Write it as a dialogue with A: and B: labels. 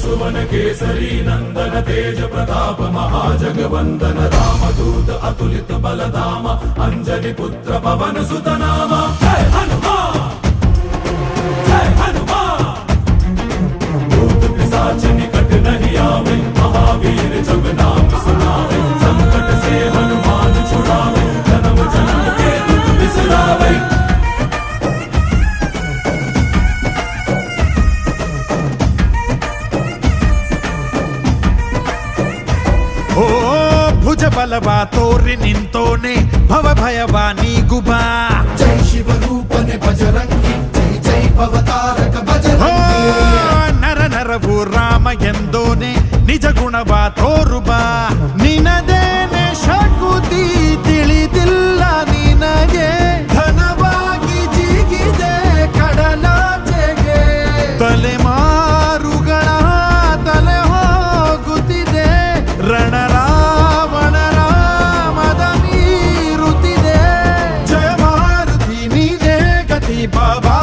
A: सुवन केसरी नंदन तेज प्रताप महाजगवंदन रामदूत अतुलित बलधाम अंजनी पुत्र पवन सुत नाम जय हनुमान जय हनुमान। भूत पिशाच निकट नहीं आवे महावीर जब नाम सुनावे संकट से हनुमान छुड़ावे जन्म जन्म के दुख बिसरावे।
B: ಓ ಭುಜ ಬಲವಾ ತೋರಿ ನಿಂತೋನೆ ಭವ ಭಯವಾ ನೀಗುಬಾ
C: ಜೈ ಶಿವ ರೂಪನೆ ಬಜರಂಗಿ ಜೈ ಜೈ ಭವತಾರಕ ಬಜರಂಗಿ
B: ನರ ನರವು ರಾಮ ಎಂದೋನೆ ನಿಜ ಗುಣವಾ ತೋರುಬಾ ನಿನದೇನೆ ಶಕುತಿ ತಿಳಿದಿಲ್ಲ ನಿನಗೆ ಘನವಾಗಿ ಜಿಗಿದೆ ಕಡಲಾಚೆಗೆ ತಲೆಮಾರುಗಳ ತಲೆ ಹೋಗುತ್ತಿದೆ ರಣರಾವಣರ ಮದ ಮೀರುತ್ತಿದೆ ಜಯ ಮಾರುತಿ ನೀನೇ ಗತಿ ಬಾಬಾ